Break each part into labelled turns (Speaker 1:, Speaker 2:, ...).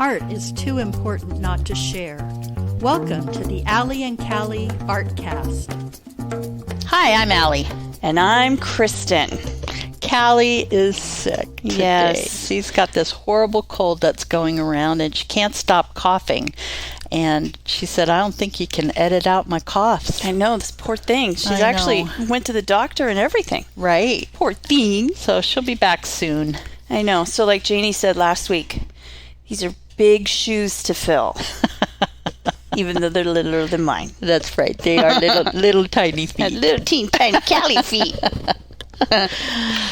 Speaker 1: Art is too important not to share. Welcome to the Allie and Callie Artcast.
Speaker 2: Hi, I'm Allie.
Speaker 3: And I'm Kristin.
Speaker 2: Callie is sick today.
Speaker 3: Yes.
Speaker 2: She's got this horrible cold that's going around and she can't stop coughing. And she said, I don't think you can edit out my coughs.
Speaker 3: I know, this poor thing. She's actually went to the doctor and everything.
Speaker 2: Right.
Speaker 3: Poor thing.
Speaker 2: So she'll be back soon.
Speaker 3: I know. So like Janie said last week, these are big shoes to fill. Even though they're littler than mine.
Speaker 2: That's right. They are little tiny feet.
Speaker 3: Little tiny Callie feet.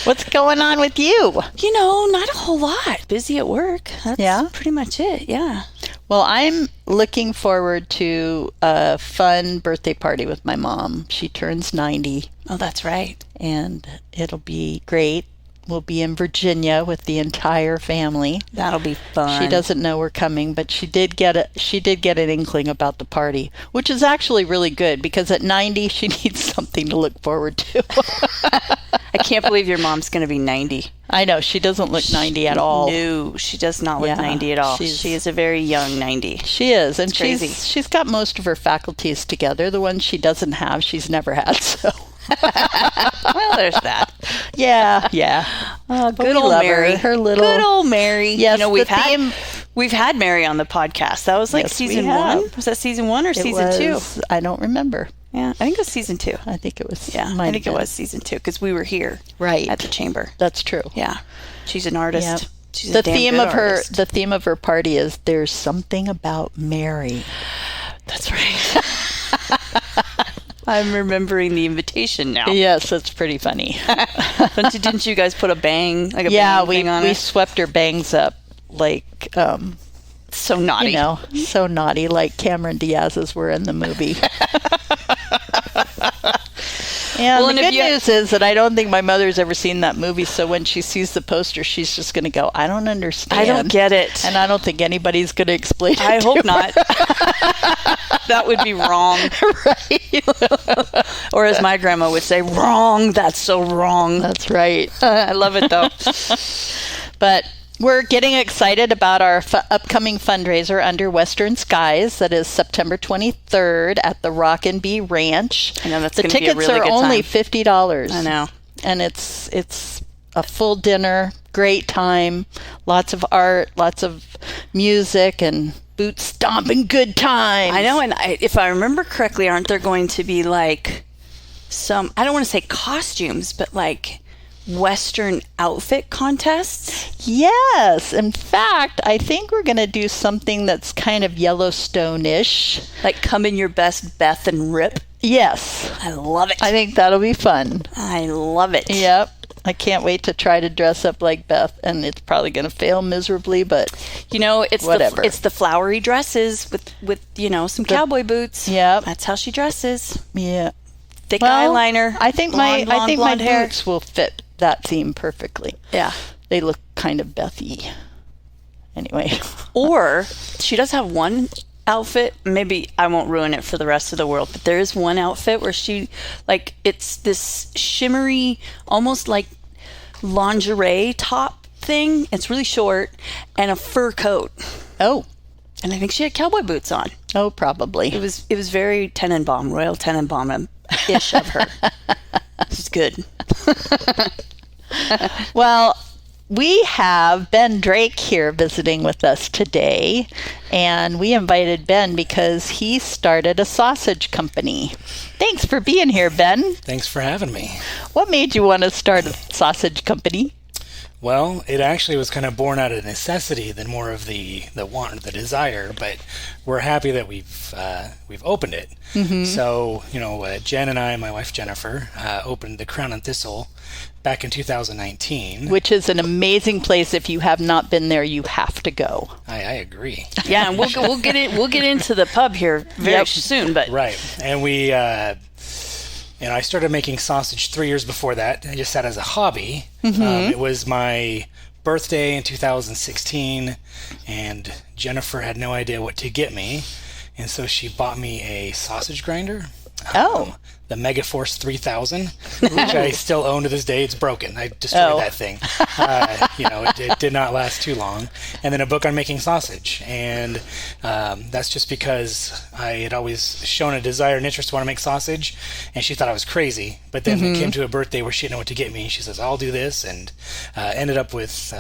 Speaker 2: What's going on with you?
Speaker 3: You know, not a whole lot. Busy at work. That's pretty much it. Yeah.
Speaker 2: Well, I'm looking forward to a fun birthday party with my mom. She turns 90.
Speaker 3: Oh, that's right.
Speaker 2: And it'll be great. We'll be in Virginia with the entire family.
Speaker 3: That'll be fun.
Speaker 2: She doesn't know we're coming, but she did get an inkling about the party, which is actually really good because at 90 she needs something to look forward to.
Speaker 3: I can't believe your mom's going to be 90.
Speaker 2: I know, she doesn't look 90 at all.
Speaker 3: No, she does not look 90 at all. She is a very young 90.
Speaker 2: She is, and
Speaker 3: crazy.
Speaker 2: She's got most of her faculties together. The ones she doesn't have, she's never had, so.
Speaker 3: Well, there's that.
Speaker 2: Yeah.
Speaker 3: Good old Mary.
Speaker 2: Her little.
Speaker 3: Good old Mary.
Speaker 2: Yes,
Speaker 3: you know, we've had Mary on the podcast. That was like season 1. Was that season 1 or season 2?
Speaker 2: I don't remember.
Speaker 3: Yeah, I think it was season 2.
Speaker 2: I think it was.
Speaker 3: Yeah, I think it was season 2 because we were here,
Speaker 2: right,
Speaker 3: at the chamber.
Speaker 2: That's true.
Speaker 3: Yeah, she's an artist.
Speaker 2: Yep.
Speaker 3: She's a damn good artist.
Speaker 2: The theme of her party is "There's something about Mary."
Speaker 3: That's right. I'm remembering the invitation now.
Speaker 2: Yes, that's pretty funny.
Speaker 3: Didn't you guys put a bang? Like a
Speaker 2: bang
Speaker 3: thing on it?
Speaker 2: We swept her bangs up like.
Speaker 3: So naughty.
Speaker 2: You know, so naughty, like Cameron Diaz's were in the movie. And the good news is that I don't think my mother's ever seen that movie, so when she sees the poster, she's just going to go, I don't understand.
Speaker 3: I don't get it.
Speaker 2: And I don't think anybody's going to explain it
Speaker 3: I hope not. That would be wrong.
Speaker 2: Right.
Speaker 3: Or as my grandma would say, wrong. That's so wrong.
Speaker 2: That's right.
Speaker 3: I love it, though.
Speaker 2: But we're getting excited about our upcoming fundraiser under Western Skies. That is September 23rd at the Rock and Bee Ranch.
Speaker 3: I know, that's
Speaker 2: the
Speaker 3: going to be a really
Speaker 2: tickets
Speaker 3: good
Speaker 2: are only
Speaker 3: time.
Speaker 2: $50.
Speaker 3: I know.
Speaker 2: And it's a full dinner, great time, lots of art, lots of music, and boot stomping good times.
Speaker 3: I know, and if I remember correctly, aren't there going to be like some, I don't want to say costumes, but like Western outfit contests?
Speaker 2: Yes. In fact, I think we're going to do something that's kind of Yellowstone-ish.
Speaker 3: Like come in your best Beth and Rip?
Speaker 2: Yes.
Speaker 3: I love it.
Speaker 2: I think that'll be fun.
Speaker 3: I love it.
Speaker 2: Yep. I can't wait to try to dress up like Beth, and it's probably going to fail miserably, but
Speaker 3: you know, it's
Speaker 2: whatever.
Speaker 3: It's the flowery dresses with you know, some cowboy boots.
Speaker 2: Yep.
Speaker 3: That's how she dresses.
Speaker 2: Yeah.
Speaker 3: Thick eyeliner.
Speaker 2: I think my
Speaker 3: hair.
Speaker 2: boots will fit that theme perfectly.
Speaker 3: Yeah.
Speaker 2: They look kind of Bethy. Anyway.
Speaker 3: Or she does have one outfit, maybe I won't ruin it for the rest of the world, but there is one outfit where she, like, it's this shimmery, almost like lingerie top thing. It's really short and a fur coat.
Speaker 2: Oh.
Speaker 3: And I think she had cowboy boots on.
Speaker 2: Oh, probably.
Speaker 3: It was very Tenenbaum, Royal Tenenbaum-ish of her. She's good.
Speaker 2: Well, we have Ben Drake here visiting with us today, and we invited Ben because he started a sausage company. Thanks for being here, Ben.
Speaker 4: Thanks for having me.
Speaker 2: What made you want to start a sausage company?
Speaker 4: Well, it actually was kind of born out of necessity than more of the want or the desire, but we're happy that we've opened it. Mm-hmm. So, you know, Jen and I, my wife Jennifer, opened the Crown and Thistle back in 2019.
Speaker 2: Which is an amazing place. If you have not been there, you have to go.
Speaker 4: I agree.
Speaker 3: Yeah, and we'll get into the pub here very soon, but
Speaker 4: right. And we and I started making sausage 3 years before that. I just sat as a hobby. Mm-hmm. It was my birthday in 2016, and Jennifer had no idea what to get me, and so she bought me a sausage grinder. the Megaforce 3000, which I still own to this day. It's broken. I destroyed that thing. It did not last too long. And then a book on making sausage. And that's just because I had always shown a desire and interest to want to make sausage, and she thought I was crazy. But then it came to a birthday where she didn't know what to get me. She says, I'll do this, and ended up with...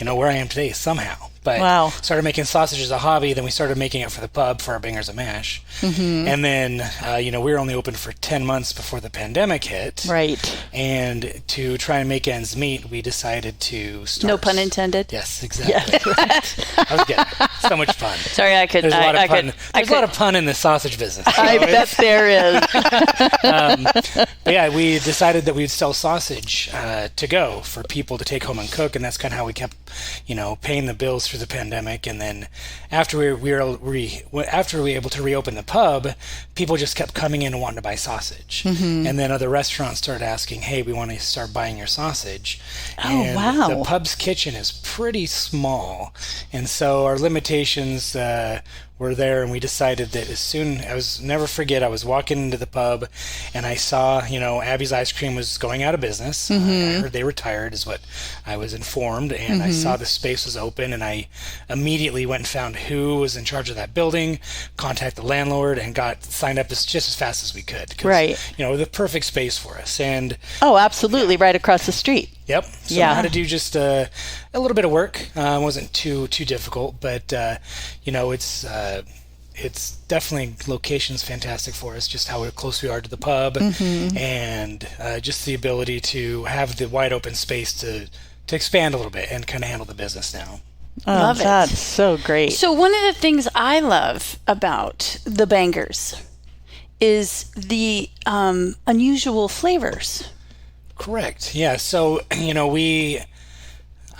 Speaker 4: where I am today somehow. But started making sausage as a hobby. Then we started making it for the pub for our bangers and mash. And then, we were only open for 10 months before the pandemic hit.
Speaker 2: Right.
Speaker 4: And to try and make ends meet, we decided to start.
Speaker 3: No pun intended.
Speaker 4: Yes, exactly. I was getting it. So much fun.
Speaker 3: Sorry, I could.
Speaker 4: There's a lot of fun. There's a lot of pun in the sausage business.
Speaker 2: I bet there is.
Speaker 4: But yeah, we decided that we'd sell sausage to go for people to take home and cook, and that's kind of how we kept, paying the bills through the pandemic. And then after we were able to reopen the pub, people just kept coming in and wanting to buy sausage. And then other restaurants started asking, hey, we want to start buying your sausage. And the pub's kitchen is pretty small, and so our limitations were there, and we decided that never forget, I was walking into the pub and I saw, Abby's Ice Cream was going out of business. I heard they retired is what I was informed, and I saw the space was open, and I immediately went and found who was in charge of that building, contacted the landlord, and got signed up just as fast as we could.
Speaker 2: Right.
Speaker 4: The perfect space for us. And
Speaker 2: absolutely, right across the street.
Speaker 4: Yep. So I had to do just a little bit of work. It wasn't too difficult, but it's definitely, location's fantastic for us, just how close we are to the pub, and just the ability to have the wide open space to expand a little bit and kind of handle the business now.
Speaker 2: Love it. That's so great.
Speaker 3: So one of the things I love about the bangers is the unusual flavors.
Speaker 4: Correct. Yeah. So,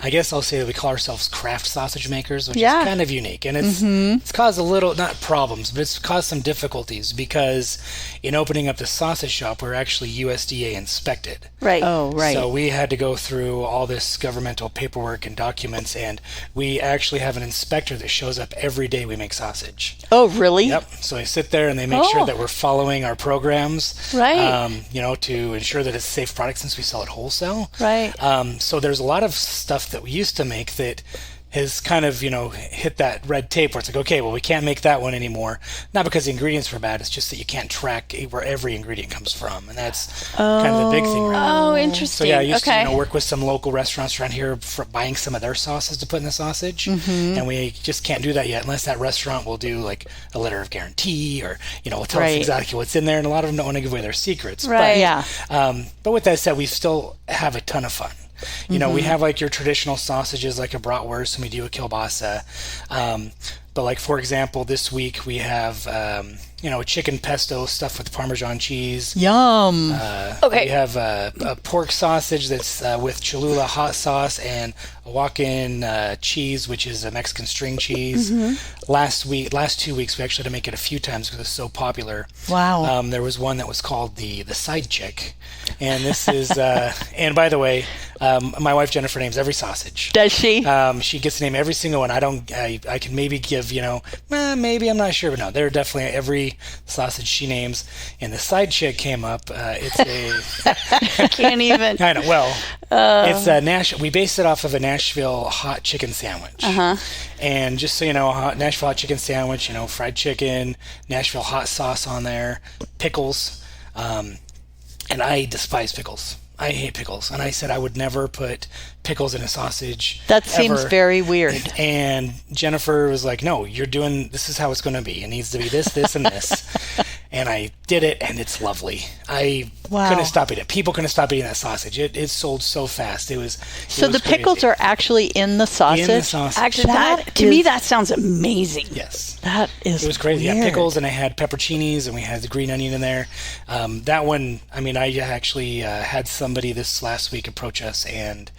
Speaker 4: I guess I'll say that we call ourselves craft sausage makers, which is kind of unique. And it's caused a little, not problems, but it's caused some difficulties because in opening up the sausage shop, we're actually USDA inspected.
Speaker 3: Right.
Speaker 2: Oh, right.
Speaker 4: So we had to go through all this governmental paperwork and documents, and we actually have an inspector that shows up every day we make sausage.
Speaker 2: Oh, really?
Speaker 4: Yep. So they sit there and they make sure that we're following our programs.
Speaker 3: Right.
Speaker 4: To ensure that it's a safe product since we sell it wholesale.
Speaker 3: Right.
Speaker 4: So there's a lot of stuff that we used to make that has kind of, hit that red tape where it's like, okay, well, we can't make that one anymore. Not because the ingredients were bad, it's just that you can't track where every ingredient comes from. And that's kind of the big thing right now.
Speaker 3: Oh, interesting.
Speaker 4: So yeah, I used to work with some local restaurants around here for buying some of their sauces to put in the sausage. And we just can't do that yet unless that restaurant will do like a letter of guarantee or, will tell us exactly what's in there. And a lot of them don't want to give away their secrets.
Speaker 3: Right.
Speaker 4: But with that said, we still have a ton of fun. We have like your traditional sausages like a bratwurst, and we do a kielbasa. But like, for example, this week we have, a chicken pesto stuffed with Parmesan cheese.
Speaker 2: Yum.
Speaker 4: We have a pork sausage that's with Cholula hot sauce and a walk-in cheese, which is a Mexican string cheese. Last 2 weeks, we actually had to make it a few times because it's so popular.
Speaker 2: Wow.
Speaker 4: There was one that was called the side chick. And this is, and by the way, my wife Jennifer names every sausage.
Speaker 2: Does she?
Speaker 4: She gets to name every single one. I can maybe give, maybe, I'm not sure, but no, they're definitely every sausage she names. And the side chick came up. It's
Speaker 3: I can't even.
Speaker 4: I know. Well, it's we based it off of a Nashville hot chicken sandwich. And just so you know, Nashville hot chicken sandwich, fried chicken, Nashville hot sauce on there, pickles. And I despise pickles. I hate pickles. And I said I would never put pickles in a sausage.
Speaker 2: That seems very weird.
Speaker 4: And Jennifer was like, no, this is how it's going to be. It needs to be this, this, and this. And I did it, and it's lovely. I couldn't stop eating it. People couldn't stop eating that sausage. It sold so fast.
Speaker 2: So the pickles are actually in the sausage?
Speaker 4: In the sausage.
Speaker 3: Actually, to me, that sounds amazing.
Speaker 4: Yes.
Speaker 2: It
Speaker 4: was crazy.
Speaker 2: Weird.
Speaker 4: Yeah, pickles, and I had pepperoncinis, and we had the green onion in there. That one, I actually had somebody this last week approach us and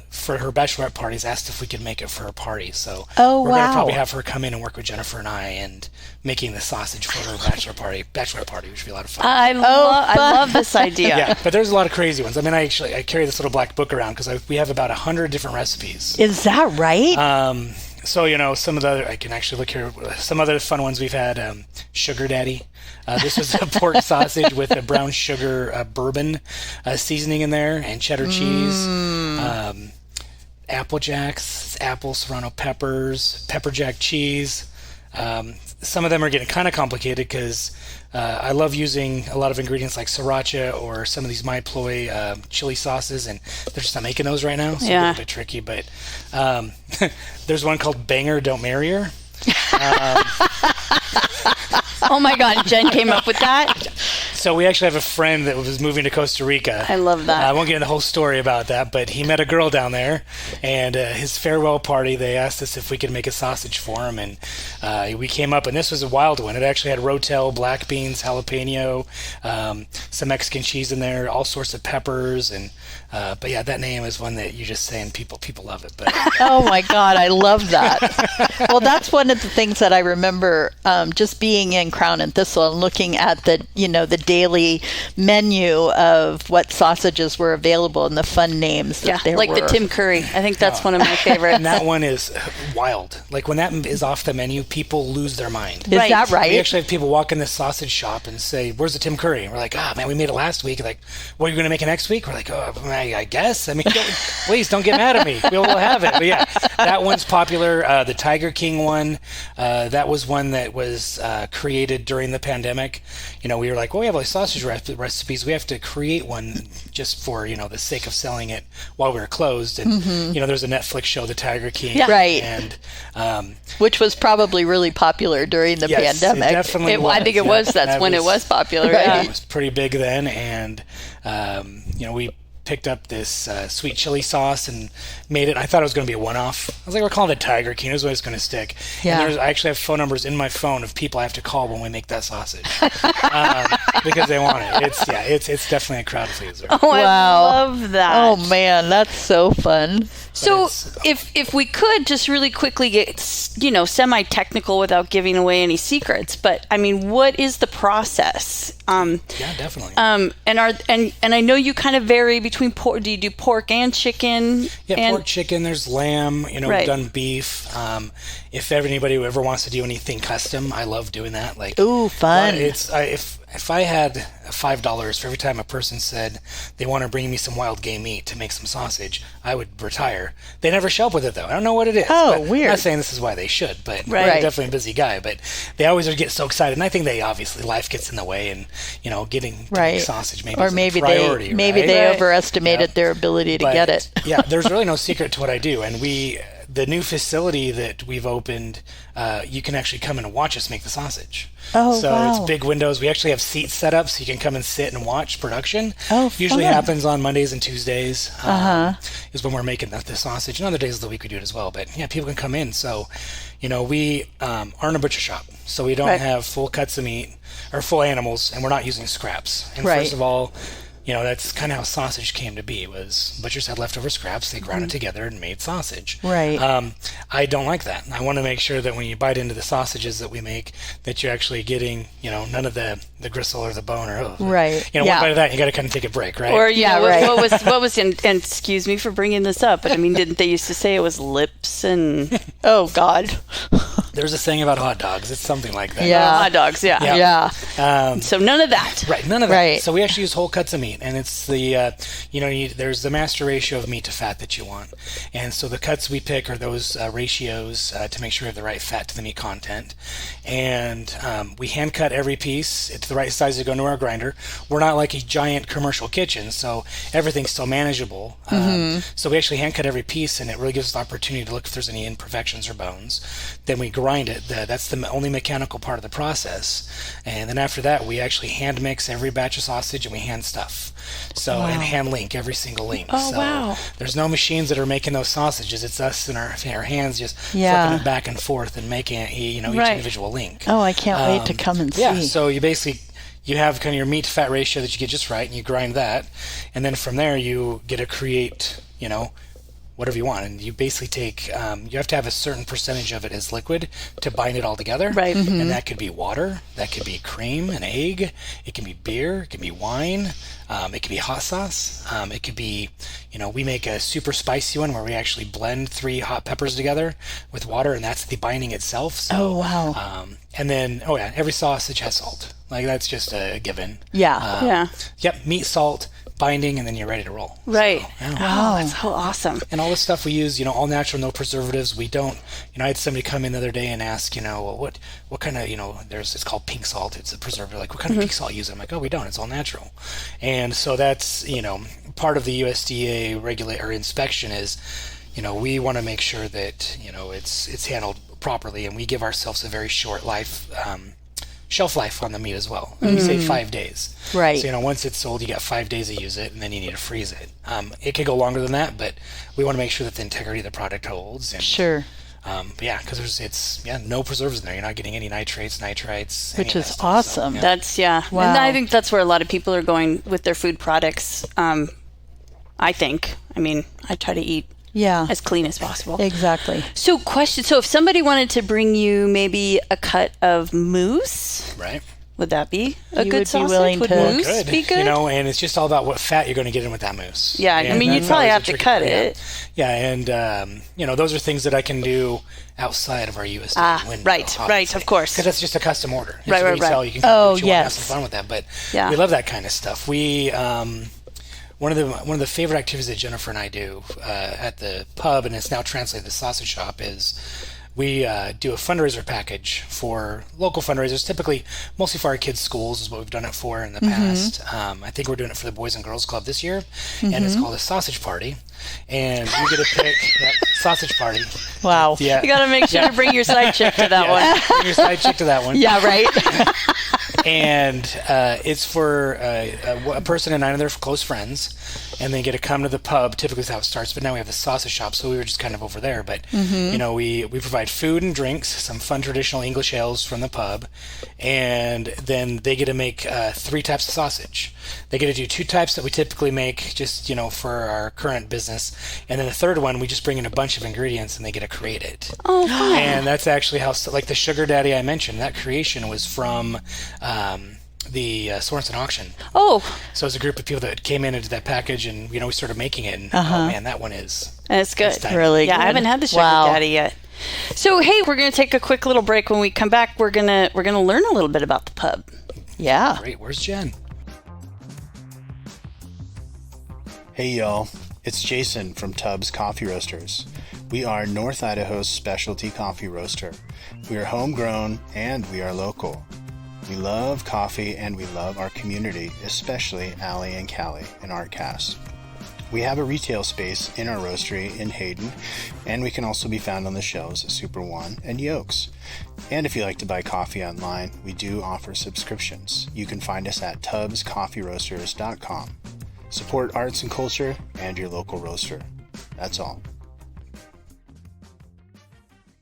Speaker 4: for her bachelorette parties asked if we could make it for her party. So we're going to probably have her come in and work with Jennifer and I and making the sausage for her bachelorette party, which would be a lot of fun.
Speaker 3: I love this idea.
Speaker 4: Yeah, but there's a lot of crazy ones. I carry this little black book around because we have about 100 different recipes.
Speaker 2: Is that right?
Speaker 4: So, some of the other, I can actually look here, some other fun ones we've had, Sugar Daddy. This was a pork sausage with a brown sugar bourbon seasoning in there and cheddar cheese. Apple Jacks, apple serrano peppers, pepper jack cheese. Some of them are getting kind of complicated because I love using a lot of ingredients like sriracha or some of these My Ploy chili sauces, and they're just not making those right now, so it's a little bit tricky. But there's one called Banger Don't Marry Her.
Speaker 3: Oh my God, Jen came up with that?
Speaker 4: So we actually have a friend that was moving to Costa Rica.
Speaker 3: I love that.
Speaker 4: I won't get into the whole story about that, but he met a girl down there, and his farewell party, they asked us if we could make a sausage for him, and we came up, and this was a wild one. It actually had rotel, black beans, jalapeno, some Mexican cheese in there, all sorts of peppers, and but yeah, that name is one that you just say, and people love it. But
Speaker 2: Oh my God, I love that. Well, that's one of the things that I remember just being in Crown and Thistle and looking at the daily menu of what sausages were available and the fun names that there
Speaker 3: like
Speaker 2: were.
Speaker 3: the Tim Curry. I think that's one of my favorites.
Speaker 4: and that one is wild. Like when that is off the menu, people lose their mind.
Speaker 2: Is that right?
Speaker 4: We actually have people walk in the sausage shop and say, "Where's the Tim Curry?" And we're like, "Ah, man, we made it last week." Like, what are you going to make it next week? We're like, "Oh, I guess." I mean, please don't get mad at me. We'll have it. But yeah, that one's popular. The Tiger King one, that was one that was created during the pandemic. We were like, well, we have all these sausage recipes. We have to create one just for, the sake of selling it while we were closed. And, there's a Netflix show, The Tiger King.
Speaker 2: Yeah. Right.
Speaker 4: And,
Speaker 2: which was probably really popular during the pandemic.
Speaker 4: It definitely was.
Speaker 3: I think it was. That's when it was popular.
Speaker 2: Right.
Speaker 3: Yeah.
Speaker 4: It was pretty big then. And, we picked up this sweet chili sauce and made it. I thought it was going to be a one-off. I was like, we're calling it Tiger King. This is what it's going to stick.
Speaker 2: Yeah.
Speaker 4: And I actually have phone numbers in my phone of people I have to call when we make that sausage because they want it. It's definitely a crowd pleaser.
Speaker 3: Oh,
Speaker 2: Wow.
Speaker 3: I love that.
Speaker 2: Oh man, that's so fun.
Speaker 3: So if we could just really quickly get, semi-technical without giving away any secrets, but I mean, what is the process?
Speaker 4: Yeah, definitely.
Speaker 3: And I know you kind of vary between pork. Do you do pork and chicken?
Speaker 4: Yeah, pork, chicken. There's lamb.
Speaker 3: Right.
Speaker 4: We've done beef. If anybody ever wants to do anything custom, I love doing that. Like,
Speaker 2: Ooh, fun.
Speaker 4: If I had $5 for every time a person said they want to bring me some wild game meat to make some sausage, I would retire. They never show up with it though. I don't know what it is.
Speaker 2: Oh,
Speaker 4: but
Speaker 2: weird.
Speaker 4: I'm not saying this is why they should, but
Speaker 3: Right.
Speaker 4: I'm definitely a busy guy. But they always get so excited, and I think life gets in the way, and getting sausage maybe
Speaker 2: or
Speaker 4: is
Speaker 2: maybe
Speaker 4: a priority.
Speaker 2: they
Speaker 4: right?
Speaker 2: overestimated their ability to
Speaker 4: But,
Speaker 2: get it.
Speaker 4: Yeah, there's really no secret to what I do, and the new facility that we've opened, you can actually come in and watch us make the sausage.
Speaker 2: Oh,
Speaker 4: so
Speaker 2: wow.
Speaker 4: it's big windows. We actually have seats set up so you can come and sit and watch production.
Speaker 2: Oh,
Speaker 4: Usually
Speaker 2: fun.
Speaker 4: happens on Mondays and Tuesdays. Is when we're making the sausage. And other days of the week we do it as well. But yeah, people can come in. So, we aren't a butcher shop, so we don't
Speaker 3: Right.
Speaker 4: have full cuts of meat or full animals, and we're not using scraps. And
Speaker 2: Right.
Speaker 4: first of all, that's kind of how sausage came to be. Was butchers had leftover scraps, they ground it together and made sausage.
Speaker 2: Right.
Speaker 4: I don't like that. I want to make sure that when you bite into the sausages that we make, that you're actually getting, none of the gristle or the bone or
Speaker 2: Right.
Speaker 4: one bite of that, you got to kind of take a break, right?
Speaker 3: Or
Speaker 2: right.
Speaker 3: what was and excuse me for bringing this up, but I mean, didn't they used to say it was lips and
Speaker 2: Oh God.
Speaker 4: There's a saying about hot dogs. It's something like that.
Speaker 2: Yeah.
Speaker 3: hot dogs? Yeah.
Speaker 2: Yeah.
Speaker 3: So none of that.
Speaker 4: Right, none of that.
Speaker 2: Right.
Speaker 4: So we actually use whole cuts of meat, and it's the there's the master ratio of meat to fat that you want, and so the cuts we pick are those ratios to make sure we have the right fat to the meat content, and we hand cut every piece. It's the right size to go into our grinder. We're not like a giant commercial kitchen, so everything's still manageable. So we actually hand cut every piece, and it really gives us the opportunity to look if there's any imperfections or bones. Then we grind it. That's the only mechanical part of the process, and then after that we actually hand mix every batch of sausage, and we hand stuff. So and hand link every single link.
Speaker 3: Oh,
Speaker 4: so
Speaker 3: wow.
Speaker 4: There's no machines that are making those sausages. It's us and our hands just
Speaker 2: Yeah.
Speaker 4: flipping it back and forth and making each
Speaker 3: Right.
Speaker 4: individual link.
Speaker 2: Oh, I can't wait to come and see.
Speaker 4: Yeah, so you have kind of your meat to fat ratio that you get just right, and you grind that, and then from there you get to create whatever you want. And you basically take, you have to have a certain percentage of it as liquid to bind it all together.
Speaker 3: Right.
Speaker 4: And that could be water, that could be cream, an egg, it can be beer, it can be wine, it could be hot sauce, it could be, we make a super spicy one where we actually blend 3 hot peppers together with water, and that's the binding itself. So,
Speaker 2: Oh, wow.
Speaker 4: and then, every sausage has salt. Like, that's just a given.
Speaker 2: Yeah.
Speaker 4: Yep, meat, salt, binding, and then you're ready to roll.
Speaker 3: Right.
Speaker 4: So, yeah.
Speaker 3: Wow, that's so awesome.
Speaker 4: And all the stuff we use, all natural, no preservatives. We don't, I had somebody come in the other day and ask, well, what kind of, it's called pink salt. It's a preservative. Like, what kind of pink salt you use? I'm like, oh, we don't. It's all natural. And so that's, part of the USDA regulate or inspection is, we want to make sure that, it's handled properly, and we give ourselves a very short shelf life on the meat as well. And we say 5 days.
Speaker 2: Right.
Speaker 4: So, once it's sold, you got 5 days to use it, and then you need to freeze it. It could go longer than that, but we want to make sure that the integrity of the product holds. And,
Speaker 2: Sure.
Speaker 4: But yeah, because it's no preservatives in there. You're not getting any nitrates, nitrites.
Speaker 2: Which
Speaker 4: any
Speaker 2: is
Speaker 4: of that stuff.
Speaker 2: awesome.
Speaker 4: So,
Speaker 3: That's,
Speaker 2: Wow.
Speaker 3: And I think that's where a lot of people are going with their food products. I think. I try to eat
Speaker 2: Yeah.
Speaker 3: as clean as possible.
Speaker 2: Exactly.
Speaker 3: So if somebody wanted to bring you maybe a cut of moose,
Speaker 4: Right.
Speaker 3: would that be a
Speaker 2: You
Speaker 3: good
Speaker 2: would be
Speaker 3: sausage?
Speaker 2: willing
Speaker 3: Would
Speaker 2: to-
Speaker 3: moose
Speaker 4: Good.
Speaker 3: be good?
Speaker 4: And it's just all about what fat you're going to get in with that moose.
Speaker 3: Yeah,
Speaker 4: And
Speaker 3: you'd
Speaker 4: that's
Speaker 3: probably
Speaker 4: always
Speaker 3: have
Speaker 4: a
Speaker 3: to
Speaker 4: tricky
Speaker 3: cut
Speaker 4: part.
Speaker 3: it.
Speaker 4: Yeah, and those are things that I can do outside of our USDA window.
Speaker 3: Right, of course.
Speaker 4: Because that's just a custom order. It's
Speaker 3: Right.
Speaker 4: resell. You can
Speaker 2: Oh,
Speaker 4: do what you want, have
Speaker 2: yes.
Speaker 4: some fun with that. But
Speaker 3: Yeah.
Speaker 4: we love that kind of stuff. We one of the favorite activities that Jennifer and I do at the pub, and it's now translated to the sausage shop, is we do a fundraiser package for local fundraisers, typically mostly for our kids' schools is what we've done it for in the past. I think we're doing it for the Boys and Girls Club this year, and it's called a sausage party. And you get to pick that sausage party.
Speaker 2: Wow.
Speaker 4: Yeah.
Speaker 3: You got to make sure to bring your side chick to that one.
Speaker 4: Bring your side chick to that one.
Speaker 2: Yeah, right.
Speaker 4: And it's for a person and 9 of their close friends, and they get to come to the pub. Typically that's how it starts, but now we have the sausage shop, so we were just kind of over there. But we provide food and drinks, some fun traditional English ales from the pub, and then they get to make 3 types of sausage. They get to do 2 types that we typically make just for our current business, and then the third one we just bring in a bunch of ingredients and they get to create it.
Speaker 3: Oh, fun.
Speaker 4: And that's actually how, like the sugar daddy I mentioned, that creation was from the Sorensen auction.
Speaker 3: Oh,
Speaker 4: So it was a group of people that came in and did that package, and we started making it. And oh man, that one is
Speaker 3: that's good.
Speaker 4: time.
Speaker 2: Really
Speaker 3: Yeah,
Speaker 2: good.
Speaker 3: I haven't had the sugar
Speaker 2: Wow.
Speaker 3: daddy yet. So hey, we're gonna take a quick little break. When we come back, we're gonna learn a little bit about the pub.
Speaker 2: Yeah.
Speaker 4: great. Where's Jen?
Speaker 5: Hey y'all, it's Jason from Tubbs Coffee Roasters. We are North Idaho's specialty coffee roaster. We are homegrown and we are local. We love coffee and we love our community, especially Allie and Callie in ArtCast. We have a retail space in our roastery in Hayden, and we can also be found on the shelves at Super One and Yolks. And if you like to buy coffee online, we do offer subscriptions. You can find us at tubbscoffeeroasters.com. Support arts and culture and your local roaster. That's all.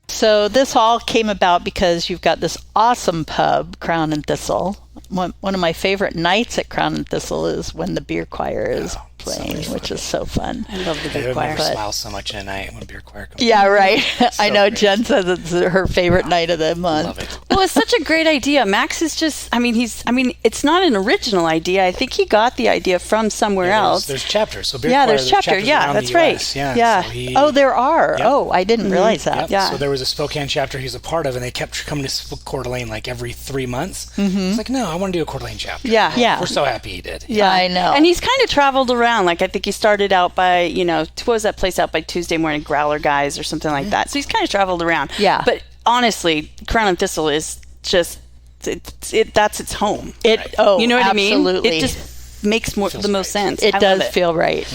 Speaker 2: So this all came about because you've got this awesome pub, Crown and Thistle. One of my favorite nights at Crown and Thistle is when the beer choir is playing, which is so fun.
Speaker 3: I love the
Speaker 4: I
Speaker 3: big
Speaker 4: would
Speaker 3: choir.
Speaker 4: never smile so much in a night when beer choir comes.
Speaker 2: Yeah, right. I know
Speaker 4: great.
Speaker 2: Jen says it's her favorite night of the month.
Speaker 4: Love it.
Speaker 3: Well, it's such a great idea. Max is just, it's not an original idea. I think he got the idea from somewhere else.
Speaker 4: There's chapters. So beer
Speaker 3: Yeah,
Speaker 4: choir,
Speaker 3: there's chapter.
Speaker 4: chapters
Speaker 3: Yeah,
Speaker 4: around
Speaker 3: that's
Speaker 4: the
Speaker 3: right.
Speaker 4: US. Yeah.
Speaker 3: Yeah.
Speaker 4: So he,
Speaker 2: Oh, there are.
Speaker 4: Yep.
Speaker 2: Oh, I didn't realize that.
Speaker 4: Yep.
Speaker 3: Yeah.
Speaker 4: So there was a Spokane chapter he was a part of, and they kept coming to Coeur d'Alene like every 3 months. It's like, no, I want to do a Coeur d'Alene chapter.
Speaker 3: Yeah.
Speaker 2: Yeah.
Speaker 4: We're so happy he did.
Speaker 2: Yeah, I know.
Speaker 3: And he's kind of traveled around. Like, I think he started out by, what was that place out by Tuesday Morning Growler Guys or something like that. So he's kind of traveled around.
Speaker 2: Yeah.
Speaker 3: But honestly, Crown and Thistle is just, that's its home.
Speaker 2: You know
Speaker 3: what
Speaker 2: absolutely.
Speaker 3: I mean? It just makes the most sense.
Speaker 2: It
Speaker 3: I
Speaker 2: does
Speaker 3: love it.
Speaker 2: feel right.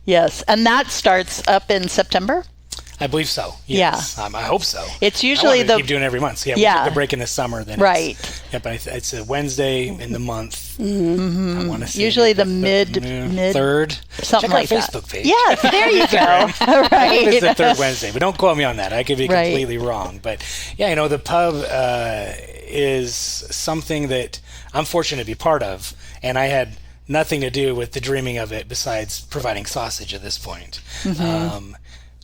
Speaker 2: Yes. And that starts up in September?
Speaker 4: I believe so. Yes. I hope so.
Speaker 2: It's
Speaker 4: I
Speaker 2: usually
Speaker 4: wanted to keep doing it every month. So we took a break in the summer. Then
Speaker 2: Right.
Speaker 4: But it's a Wednesday in the month. I want to say
Speaker 2: Usually the mid
Speaker 4: third.
Speaker 2: something
Speaker 4: Check
Speaker 2: like
Speaker 4: our
Speaker 2: that.
Speaker 4: Facebook page.
Speaker 2: Yes, there you go.
Speaker 4: I think it's the
Speaker 2: Right.
Speaker 4: third Wednesday, but don't quote me on that. I could be
Speaker 2: Right.
Speaker 4: completely wrong. But yeah, the pub is something that I'm fortunate to be part of, and I had nothing to do with the dreaming of it besides providing sausage at this point.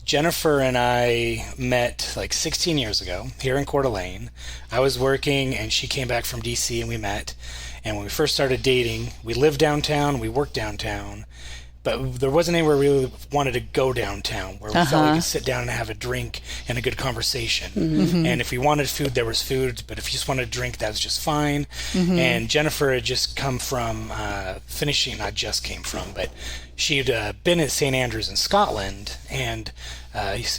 Speaker 4: Jennifer and I met like 16 years ago here in Coeur d'Alene. I was working and she came back from DC and we met. And when we first started dating, we lived downtown, we worked downtown, but there wasn't anywhere we really wanted to go downtown where we felt we could sit down and have a drink and a good conversation. And if we wanted food, there was food, but if you just wanted a drink, that was just fine. And Jennifer had just come from not just came from, but she'd been at St. Andrews in Scotland and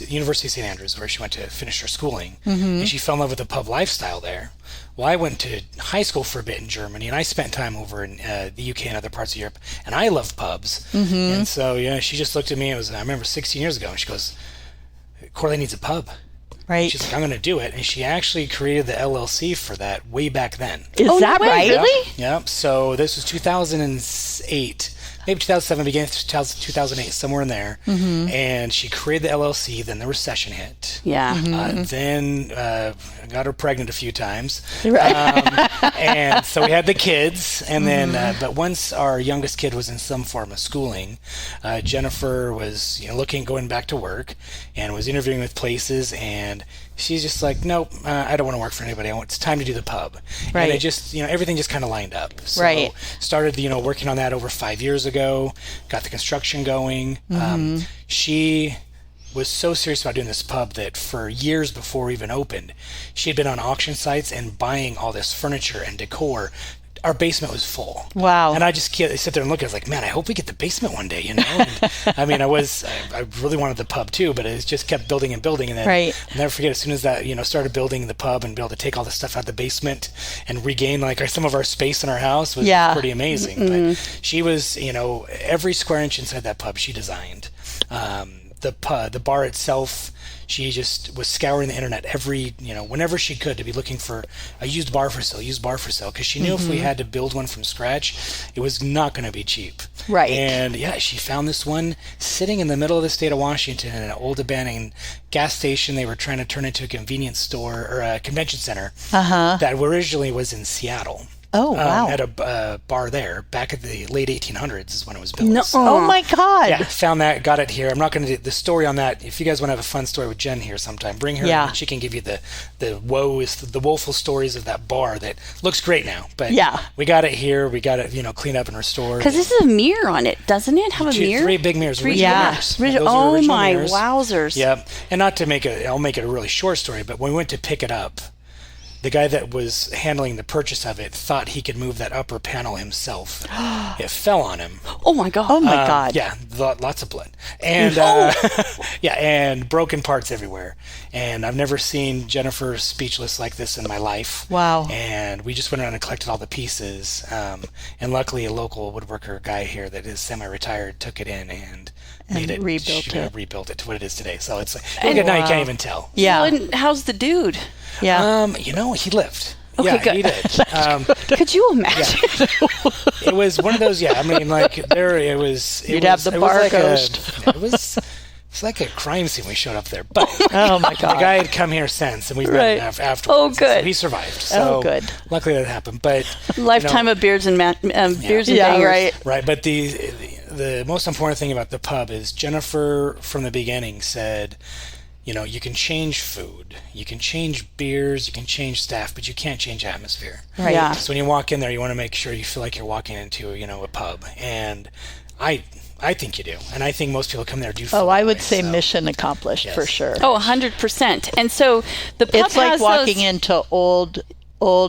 Speaker 4: University of St. Andrews, where she went to finish her schooling. And she fell in love with the pub lifestyle there. Well, I went to high school for a bit in Germany, and I spent time over in the UK and other parts of Europe, and I loved pubs. And so, she just looked at me. I remember 16 years ago, and she goes, Coeur d'Alene needs a pub.
Speaker 2: Right.
Speaker 4: She's like, I'm going to do it. And she actually created the LLC for that way back then.
Speaker 2: Is that right?
Speaker 3: Really?
Speaker 4: Yep. So this was 2008. Maybe 2007, beginning of 2008, somewhere in there. And she created the LLC. Then the recession hit.
Speaker 3: Yeah.
Speaker 4: Then got her pregnant a few times. And so we had the kids. And then, but once our youngest kid was in some form of schooling, Jennifer was going back to work and was interviewing with places. And she's just like, nope, I don't want to work for anybody. It's time to do the pub.
Speaker 2: Right.
Speaker 4: And it just, everything just kind of lined up. So
Speaker 2: right.
Speaker 4: Started, working on that over 5 years ago, got the construction going. She was so serious about doing this pub that for years before we even opened, she had been on auction sites and buying all this furniture and decor. Our basement was full.
Speaker 2: Wow.
Speaker 4: And I just sit there and look, I was like, man, I hope we get the basement one day, And, I mean, I really wanted the pub too, but it just kept building and building. And then I'll never forget, as soon as that, started building the pub and be able to take all the stuff out of the basement and regain some of our space in our house was pretty amazing. But she was, every square inch inside that pub she designed. The bar itself, she just was scouring the internet whenever she could to be looking for a used bar for sale, because she knew if we had to build one from scratch, it was not going to be cheap.
Speaker 2: Right.
Speaker 4: And she found this one sitting in the middle of the state of Washington in an old abandoned gas station they were trying to turn into a convenience store or a convention center that originally was in Seattle.
Speaker 2: Oh, wow.
Speaker 4: At a bar there back at the late 1800s is when it was built.
Speaker 3: No.
Speaker 4: So,
Speaker 2: oh, my God.
Speaker 4: yeah, found that, got it here. I'm not going to do the story on that. If you guys want to have a fun story with Jen here sometime, bring her and she can give you the woeful stories of that bar that looks great now. But we got it here. We got it, cleaned up and restored.
Speaker 3: Because this is a mirror on it, doesn't it? Have a mirror?
Speaker 4: 3 big mirrors.
Speaker 3: Mirrors.
Speaker 4: Oh,
Speaker 3: my
Speaker 4: mirrors.
Speaker 3: wowzers.
Speaker 4: Yep. And not to I'll make it a really short story, but when we went to pick it up, the guy that was handling the purchase of it thought he could move that upper panel himself. It fell on him.
Speaker 3: Oh my God.
Speaker 2: Oh my God.
Speaker 4: Yeah, lots of blood. And and broken parts everywhere. And I've never seen Jennifer speechless like this in my life.
Speaker 2: Wow.
Speaker 4: And we just went around and collected all the pieces. And luckily a local woodworker guy here that is semi-retired took it in and made it, rebuilt it to what it is today. So it's now you can't even tell.
Speaker 2: Yeah.
Speaker 3: Well, and how's the dude?
Speaker 2: Yeah.
Speaker 4: He lived.
Speaker 3: Okay,
Speaker 4: good. He did.
Speaker 3: Could you imagine?
Speaker 4: It was one of those. I mean, it was.
Speaker 2: You'd have the bar ghost.
Speaker 4: It's like a crime scene. We showed up there, but
Speaker 2: oh my God,
Speaker 4: the guy had come here since, and we've met him afterwards.
Speaker 3: Oh, good.
Speaker 4: So he survived. So
Speaker 2: good.
Speaker 4: Luckily that happened. But
Speaker 3: lifetime of beers and beers and bangers.
Speaker 4: Right. But the most important thing about the pub is Jennifer from the beginning said, you can change food, you can change beers, you can change staff, but you can't change atmosphere.
Speaker 2: Right.
Speaker 3: Yeah.
Speaker 4: So when you walk in there, you want to make sure you feel like you're walking into, a pub. And I think you do. And I think most people come there do feel
Speaker 2: I would say mission accomplished for sure.
Speaker 3: Oh, 100%. And so the pub
Speaker 2: it's like
Speaker 3: has
Speaker 2: walking into old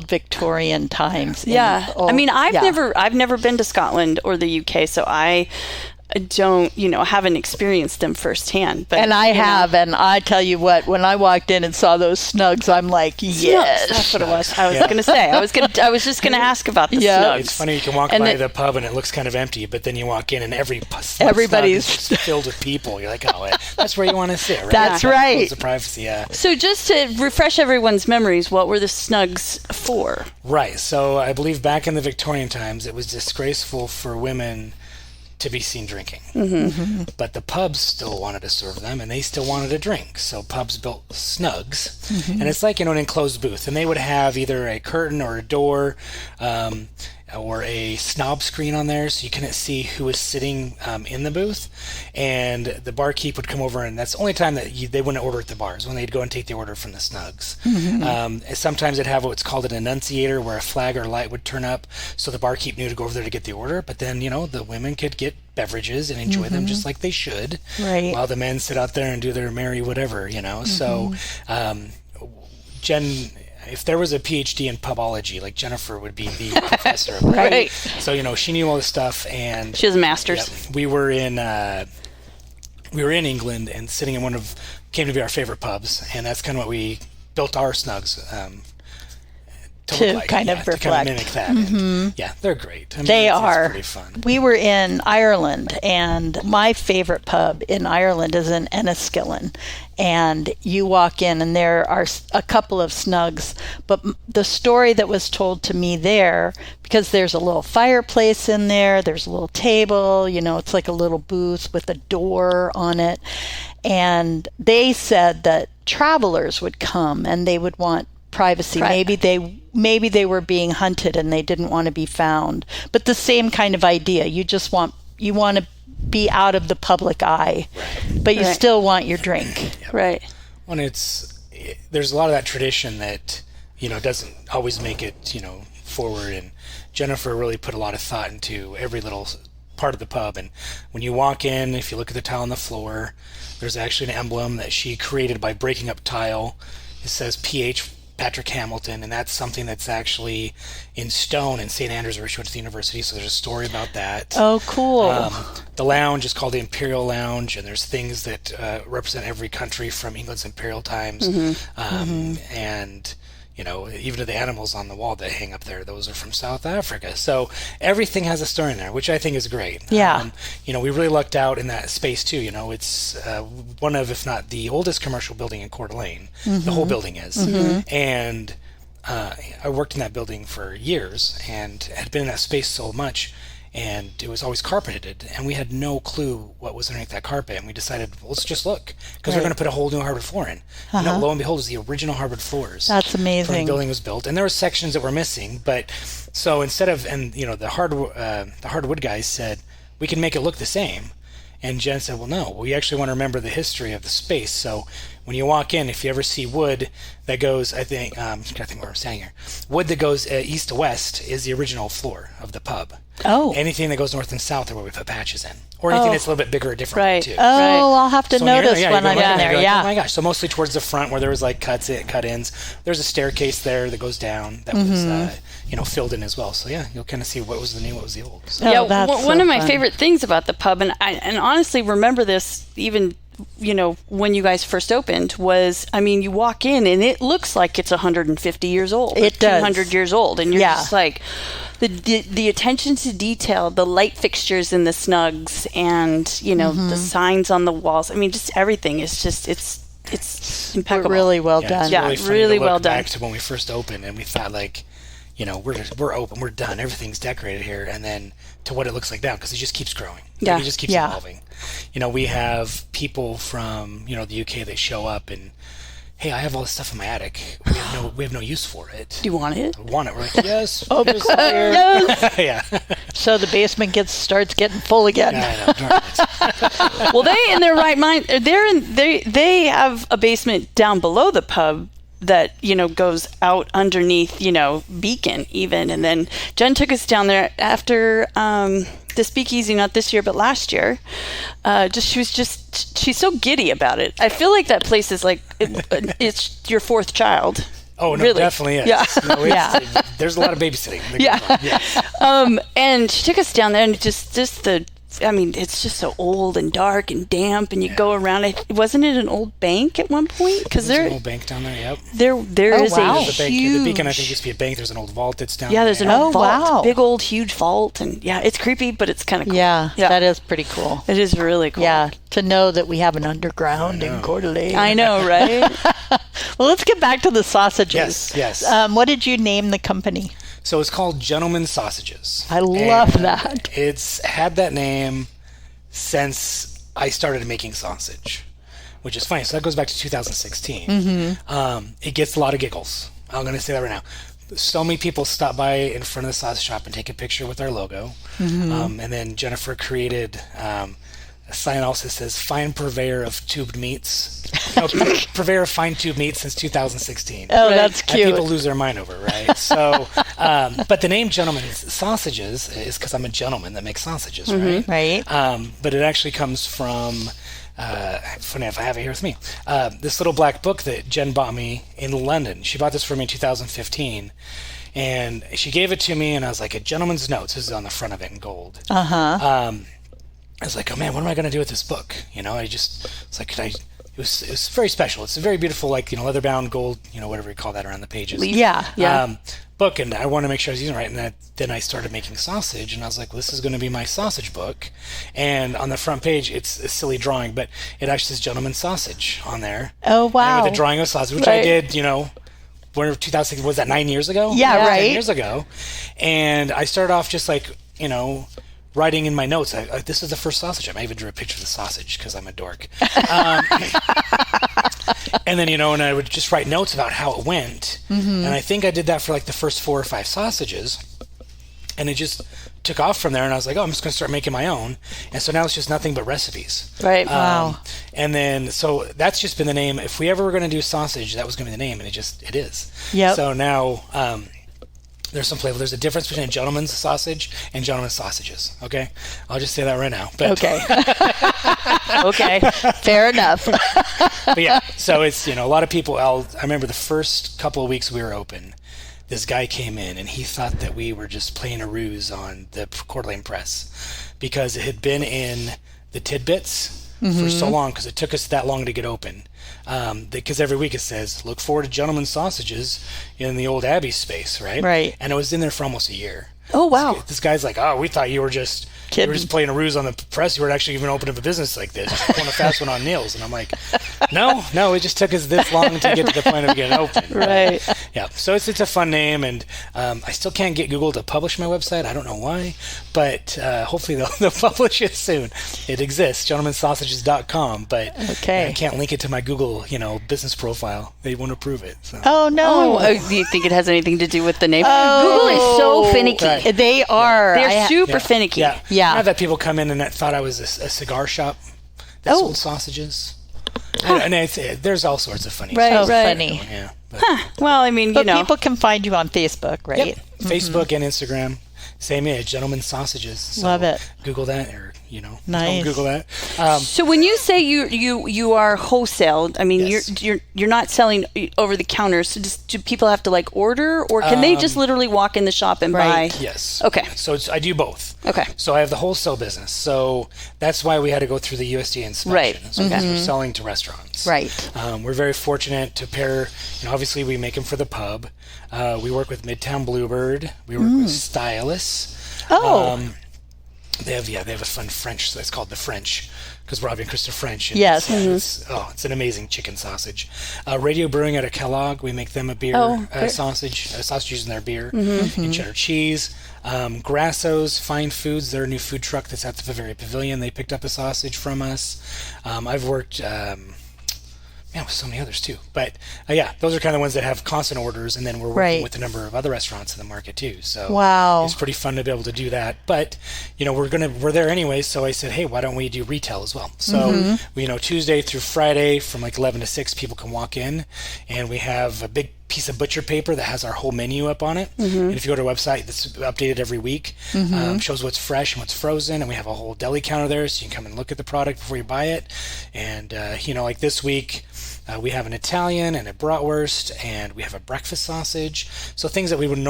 Speaker 2: Victorian times.
Speaker 3: Yeah. I mean, I've never been to Scotland or the UK, so I don't, haven't experienced them firsthand. But
Speaker 2: and I have, and I tell you what, when I walked in and saw those snugs, I'm like, yes,
Speaker 3: that's what it was. I was going to say. I was just going to ask about the snugs.
Speaker 4: It's funny, you can walk by the pub and it looks kind of empty, but then you walk in and everybody's just filled with people. You're like, oh, that's where you want to sit, right?
Speaker 2: That's right.
Speaker 4: The privacy,
Speaker 3: So just to refresh everyone's memories, what were the snugs for?
Speaker 4: Right. So I believe back in the Victorian times, it was disgraceful for women to be seen drinking.
Speaker 2: Mm-hmm.
Speaker 4: But the pubs still wanted to serve them, and they still wanted to drink. So pubs built snugs, and it's like an enclosed booth, and they would have either a curtain or a door. or a snob screen on there, so you couldn't see who was sitting in the booth. And the barkeep would come over, and that's the only time that they wouldn't order at the bars, when they'd go and take the order from the snugs. Sometimes they'd have what's called an annunciator, where a flag or light would turn up, so the barkeep knew to go over there to get the order. But then, the women could get beverages and enjoy them just like they should,
Speaker 2: Right.
Speaker 4: while the men sit out there and do their merry whatever, So Jen, if there was a PhD in pubology, like Jennifer would be the professor of that.
Speaker 3: Right.
Speaker 4: So, she knew all this stuff, and
Speaker 3: She has a master's.
Speaker 4: Yep, we were in England, and sitting in came to be our favorite pubs, and that's kind of what we built our snugs
Speaker 2: To kind of
Speaker 4: to
Speaker 2: reflect.
Speaker 4: kind of mimic that. And, yeah, they're great. I mean,
Speaker 2: They
Speaker 4: it's
Speaker 2: are.
Speaker 4: pretty fun.
Speaker 2: We were in Ireland, and my favorite pub in Ireland is in Enniskillen. And you walk in, and there are a couple of snugs. But the story that was told to me there, because there's a little fireplace in there, there's a little table, it's like a little booth with a door on it. And they said that travelers would come, and they would want privacy. Maybe they were being hunted and they didn't want to be found. But the same kind of idea. You want to be out of the public eye, but you still want your drink.
Speaker 4: Yep.
Speaker 3: Right.
Speaker 4: When there's a lot of that tradition that doesn't always make it forward, and Jennifer really put a lot of thought into every little part of the pub. And when you walk in, if you look at the tile on the floor, there's actually an emblem that she created by breaking up tile. It says PH Patrick Hamilton, and that's something that's actually in stone in St. Andrews, where she went to the university, so there's a story about that.
Speaker 2: Oh, cool.
Speaker 4: The lounge is called the Imperial Lounge, and there's things that represent every country from England's imperial times. And even the animals on the wall that hang up there, those are from South Africa. So everything has a story in there, which I think is great.
Speaker 2: Yeah.
Speaker 4: We really lucked out in that space too. It's one of, if not the oldest commercial building in Coeur d'Alene. The whole building is. And I worked in that building for years and had been in that space so much, and it was always carpeted, and we had no clue what was underneath that carpet, and we decided, well, let's just look, because we're going to put a whole new hardwood floor in. No, lo and behold, it was the original hardwood floors.
Speaker 2: That's amazing.
Speaker 4: When the building was built, and there were sections that were missing, but so instead of, the hardwood guys said, we can make it look the same. And Jen said, well, no, we actually want to remember the history of the space. So when you walk in, if you ever see wood that goes, I'm trying to think where I'm standing here, wood that goes east to west is the original floor of the pub.
Speaker 2: Oh.
Speaker 4: Anything that goes north and south are where we put patches in. Or anything that's a little bit bigger or different
Speaker 3: Right.
Speaker 4: too.
Speaker 2: Oh, I'll have to
Speaker 4: So
Speaker 2: notice
Speaker 4: you're
Speaker 2: when I'm
Speaker 4: going
Speaker 2: in there.
Speaker 4: you're like,
Speaker 2: Yeah.
Speaker 4: oh my gosh. So mostly towards the front where there was like cut-ins. There's a staircase there that goes down that was filled in as well. So yeah, you'll kind of see what was the new, what was the old. So.
Speaker 2: Oh, that's
Speaker 3: one
Speaker 2: so
Speaker 3: of my
Speaker 2: fun.
Speaker 3: favorite things about the pub, and I honestly remember this even when you guys first opened, was, you walk in and it looks like it's 150 years old.
Speaker 2: It does.
Speaker 3: 200 years old. And you're just like, the attention to detail, the light fixtures in the snugs, and, the signs on the walls. Just everything is just, it's impeccable.
Speaker 2: Really well
Speaker 4: It's
Speaker 2: done.
Speaker 3: Yeah,
Speaker 4: really, funny
Speaker 3: really
Speaker 4: to look
Speaker 3: well done.
Speaker 4: back to when we first opened, and we thought we're open, we're done, everything's decorated here, and then to what it looks like now, because it just keeps growing.
Speaker 3: Yeah.
Speaker 4: It just keeps evolving. We have people from the UK, they show up and, hey, I have all this stuff in my attic. We have no use for it.
Speaker 3: Do you want it?
Speaker 4: I want it. We're like, yes.
Speaker 2: Oh,
Speaker 4: just
Speaker 2: yes.
Speaker 4: yeah.
Speaker 2: So the basement starts getting full again.
Speaker 4: Yeah, I know. Darn it.
Speaker 3: Well, they in their right mind, they have a basement down below the pub that goes out underneath Beacon even, and then Jen took us down there after the speakeasy, not this year but last year. She's so giddy about it. I feel like that place is like it's your fourth child.
Speaker 4: Oh, no,
Speaker 3: really?
Speaker 4: Definitely is.
Speaker 3: Yeah.
Speaker 4: No, there's a lot of babysitting.
Speaker 3: And she took us down there, and just it's just so old and dark and damp, and you go around. Wasn't it an old bank at one point? Because
Speaker 4: there's an old bank down there. Yep.
Speaker 3: There is
Speaker 2: wow.
Speaker 3: a
Speaker 4: The bank,
Speaker 3: huge.
Speaker 4: the Beacon, I think, used to be a bank. There's an old vault that's down.
Speaker 3: Yeah, there's an
Speaker 4: there.
Speaker 3: old vault,
Speaker 2: wow.
Speaker 3: big old huge vault, and it's creepy, but it's kind of cool.
Speaker 2: Yeah, that is pretty cool.
Speaker 3: It is really cool.
Speaker 2: Yeah, to know that we have an underground in Coeur d'Alene.
Speaker 3: I know, right?
Speaker 2: Well, let's get back to the sausages.
Speaker 4: Yes.
Speaker 2: What did you name the company?
Speaker 4: So it's called Gentleman's Sausages.
Speaker 2: I love that.
Speaker 4: It's had that name since I started making sausage, which is funny. So that goes back to 2016. It gets a lot of giggles. I'm going to say that right now. so many people stop by in front of the sausage shop and take a picture with our logo. And then Jennifer created a sign also says "Fine Purveyor of Tubed Meats." No, Purveyor of Fine Tube Meats since 2016.
Speaker 2: Oh, that's cute.
Speaker 4: And people lose their mind over it, right? So, but the name Gentleman's Sausages is because I'm a gentleman that makes sausages, right?
Speaker 2: Right.
Speaker 4: But it actually comes from, funny if I have it here with me, this little black book that Jen bought me in London. She bought this for me in 2015. And she gave it to me, and I was like, "A Gentleman's Notes." This is on the front of it in gold. I was like, "Oh man, what am I going to do with this book?" It's like, it was very special. It's a very beautiful, leather bound gold, whatever you call that around the pages.
Speaker 2: Yeah.
Speaker 4: Book, and I want to make sure I was using it right. And then I started making sausage, and I was like, well, this is going to be my sausage book. And on the front page, it's a silly drawing, but it actually says Gentleman's Sausage on there.
Speaker 2: Oh, wow.
Speaker 4: And with a drawing of sausage, which I did, whenever 2006, was that 9 years ago?
Speaker 2: Yeah, right.
Speaker 4: 10 years ago. And I started off just writing in my notes. This is the first sausage. I even drew a picture of the sausage because I'm a dork. And then, and I would just write notes about how it went. And I think I did that for the first 4 or 5 sausages. And it just took off from there. And I was like, I'm just going to start making my own. And so now it's just nothing but recipes.
Speaker 3: Right.
Speaker 2: Wow.
Speaker 4: And then, so that's just been the name. If we ever were going to do sausage, that was going to be the name. And it is.
Speaker 2: Yep.
Speaker 4: So now, there's some flavor. There's a difference between a Gentleman's sausage and Gentleman's sausages. Okay, I'll just say that right now. But,
Speaker 2: Okay. Okay. Fair enough.
Speaker 4: but yeah, so it's a lot of people. I remember the first couple of weeks we were open, this guy came in and he thought that we were just playing a ruse on the Coeur d'Alene Press because it had been in the tidbits for so long because it took us that long to get open. Because every week it says, look forward to Gentleman's Sausages in the old Abbey space, right?
Speaker 2: Right.
Speaker 4: And it was in there for almost a year.
Speaker 3: Oh, wow.
Speaker 4: This guy's like, we thought you were just playing a ruse on the press. You weren't actually even opening up a business like this. Just pulling a fast one on Neil's. And I'm like, no, it just took us this long to get to the point of getting open.
Speaker 3: Right.
Speaker 4: Yeah. So it's a fun name, and I still can't get Google to publish my website. I don't know why, but hopefully they'll publish it soon. It exists, gentlemanssausages.com, but I can't link it to my Google, business profile. They won't approve it. So.
Speaker 2: Oh, no.
Speaker 3: Do you think it has anything to do with the name? Google is so finicky.
Speaker 4: Right.
Speaker 2: They are.
Speaker 3: They're super finicky.
Speaker 2: Yeah.
Speaker 4: I've had people come in and thought I was a cigar shop that sold sausages. And there's all sorts of funny
Speaker 3: Right,
Speaker 4: stuff.
Speaker 2: Funny.
Speaker 4: Yeah. But,
Speaker 3: Well, I mean,
Speaker 2: But people can find you on Facebook, right?
Speaker 4: Yep. Facebook and Instagram. Same Gentleman's Sausages. So
Speaker 2: Love it.
Speaker 4: Google that, or
Speaker 2: Nice.
Speaker 4: don't Google that.
Speaker 3: So when you say you are wholesale, I mean
Speaker 4: Yes.
Speaker 3: you're not selling over the counter. So do people have to order, or can they just literally walk in the shop and buy?
Speaker 4: Yes.
Speaker 3: Okay.
Speaker 4: So I do both.
Speaker 3: Okay.
Speaker 4: So I have the wholesale business. So that's why we had to go through the USDA inspection.
Speaker 3: Right.
Speaker 4: So because we're selling to restaurants.
Speaker 2: Right.
Speaker 4: We're very fortunate to pair. Obviously we make them for the pub. We work with Midtown Bluebird. We work with Stylus. They have a fun French. It's called the French because Robbie and Krista are French. And
Speaker 2: Yes.
Speaker 4: it's an amazing chicken sausage. Radio Brewing out of Kellogg. We make them a beer sausage. Sausage using their beer and cheddar cheese. Grasso's Fine Foods. They're a new food truck that's at the Bavaria Pavilion. They picked up a sausage from us. I've worked. With so many others too. But those are kind of ones that have constant orders, and then we're working with a number of other restaurants in the market too. So
Speaker 2: wow,
Speaker 4: it's pretty fun to be able to do that. But we're there anyway. So I said, hey, why don't we do retail as well? So Tuesday through Friday from 11 to 6, people can walk in, and we have a big piece of butcher paper that has our whole menu up on it. And if you go to our website, it's updated every week. Shows what's fresh and what's frozen, and we have a whole deli counter there, so you can come and look at the product before you buy it. And like this week, we have an Italian and a bratwurst, and we have a breakfast sausage. So things that we wouldn't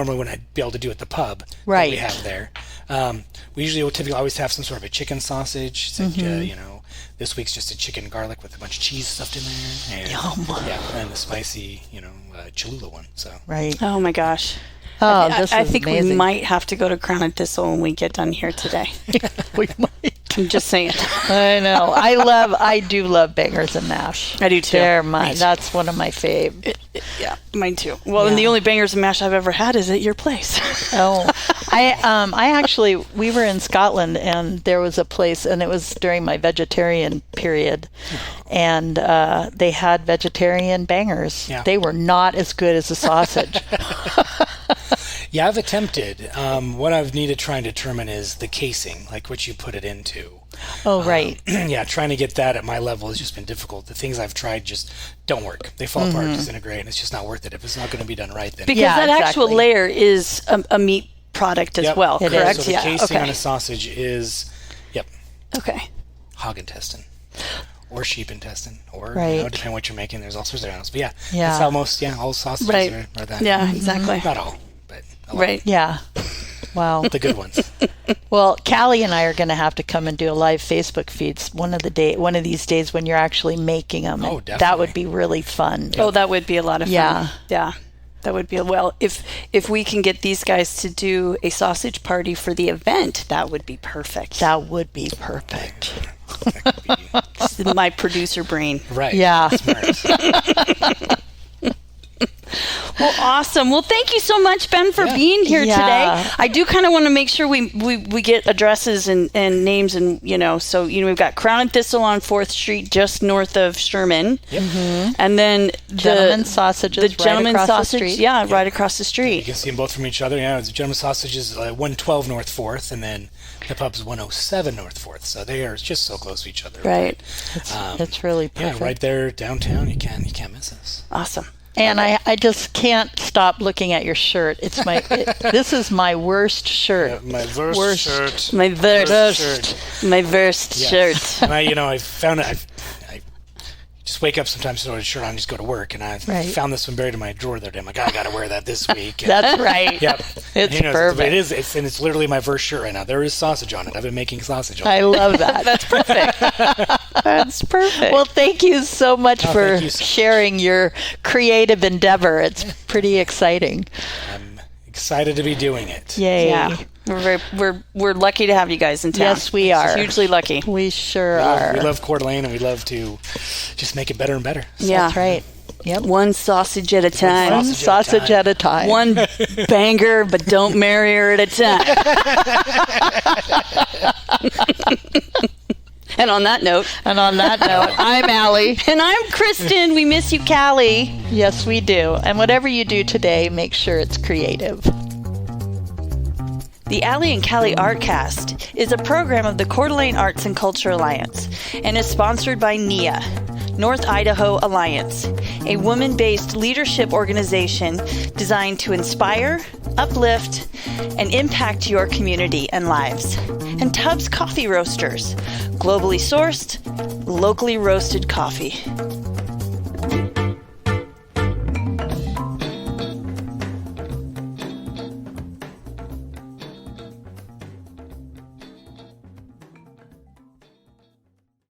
Speaker 4: be able to do at the pub,
Speaker 2: right?
Speaker 4: That we have there. We typically always have some sort of a chicken sausage. It's this week's just a chicken garlic with a bunch of cheese stuffed in there, and and the spicy, Cholula one. So
Speaker 2: right.
Speaker 3: Oh my gosh.
Speaker 2: I
Speaker 3: think
Speaker 2: amazing.
Speaker 3: we might have to go to Crown and Thistle when we get done here today.
Speaker 2: We might.
Speaker 3: I'm just saying.
Speaker 2: I know. I do love bangers and mash.
Speaker 3: I do too.
Speaker 2: That's one of my faves.
Speaker 3: Yeah, mine too. Well, and the only bangers and mash I've ever had is at your place.
Speaker 2: We were in Scotland, and there was a place, and it was during my vegetarian period, and they had vegetarian bangers.
Speaker 4: Yeah.
Speaker 2: They were not as good as the sausage.
Speaker 4: Yeah, I've attempted. What I need to try and determine is the casing, like what you put it into.
Speaker 2: Oh, right.
Speaker 4: Yeah, trying to get that at my level has just been difficult. The things I've tried just don't work. They fall apart, disintegrate, and it's just not worth it. If it's not going to be done right, then.
Speaker 3: Because that actual layer is a meat product as well,
Speaker 2: It
Speaker 3: correct?
Speaker 2: is.
Speaker 4: So the casing on a sausage is,
Speaker 3: Okay.
Speaker 4: hog intestine. Or sheep intestine, or
Speaker 2: Right.
Speaker 4: depending on what you're making, there's all sorts of animals. But
Speaker 2: Yeah.
Speaker 4: that's how most, all sausages are that.
Speaker 3: Yeah, exactly.
Speaker 4: Not all, but a lot.
Speaker 3: Right.
Speaker 2: Yeah. Wow.
Speaker 4: The good ones.
Speaker 2: Well, Callie and I are going to have to come and do a live Facebook feed one of these days when you're actually making them.
Speaker 4: Oh,
Speaker 2: That
Speaker 4: definitely.
Speaker 2: would be really fun.
Speaker 3: Oh, that would be a lot of fun.
Speaker 2: Yeah.
Speaker 3: Yeah. That would be if we can get these guys to do a sausage party for the event, that would be perfect.
Speaker 2: That would be perfect.
Speaker 4: That could be,
Speaker 3: This is my producer brain.
Speaker 4: right.
Speaker 2: Yeah.
Speaker 4: Smart.
Speaker 3: Well, awesome. Well, thank you so much, Ben, for being here
Speaker 2: Yeah.
Speaker 3: today. I do kind of want to make sure we get addresses and names and, so, we've got Crown and Thistle on 4th Street, just north of Sherman.
Speaker 4: Yep.
Speaker 3: And then
Speaker 2: Gentleman's Sausages
Speaker 3: the Gentleman's
Speaker 2: right across
Speaker 3: Sausage,
Speaker 2: the street.
Speaker 3: right across the
Speaker 4: You
Speaker 3: street.
Speaker 4: can see them both from each other. Yeah, the Gentleman's Sausage is 112 North 4th, and then the pub's 107 North 4th. So they are just so close to each other.
Speaker 3: Right.
Speaker 2: It's really perfect.
Speaker 4: Yeah, right there downtown. You can't miss us.
Speaker 3: Awesome.
Speaker 2: And I just can't stop looking at your shirt. It's this is my worst shirt.
Speaker 4: My worst shirt.
Speaker 3: My
Speaker 4: Worst
Speaker 3: verst. My verst
Speaker 4: Yes.
Speaker 3: shirt.
Speaker 4: And I found it. I just wake up sometimes, throw a shirt on, and just go to work, and I found this one buried in my drawer the other day. I'm like, I got to wear that this week. And,
Speaker 2: That's right.
Speaker 4: Yep.
Speaker 2: It's
Speaker 4: And,
Speaker 2: perfect.
Speaker 4: It's literally my first shirt right now. There is sausage on it. I've been making sausage on it.
Speaker 2: I love that. That's perfect.
Speaker 3: That's perfect.
Speaker 2: Well, thank you so much for
Speaker 4: thank you so much.
Speaker 2: sharing your creative endeavor. It's pretty exciting.
Speaker 4: I'm excited to be doing it.
Speaker 2: Yay.
Speaker 3: yeah. We're lucky to have you guys in town.
Speaker 2: Yes, we are.
Speaker 3: Hugely lucky.
Speaker 2: We sure are.
Speaker 4: We love Coeur d'Alene, and we love to just make it better and better. So,
Speaker 3: Yeah.
Speaker 2: That's right. Yep.
Speaker 3: One sausage at a time.
Speaker 2: One sausage at a time.
Speaker 3: One banger, but don't marry her at a time. And on that note,
Speaker 2: I'm Allie.
Speaker 3: and I'm Kristin. We miss you, Callie.
Speaker 2: Yes, we do. And whatever you do today, make sure it's creative.
Speaker 3: The Allie and Callie Artcast is a program of the Coeur d'Alene Arts and Culture Alliance and is sponsored by NIA, North Idaho Alliance, a woman-based leadership organization designed to inspire, uplift, and impact your community and lives. And Tubbs Coffee Roasters, globally sourced, locally roasted coffee.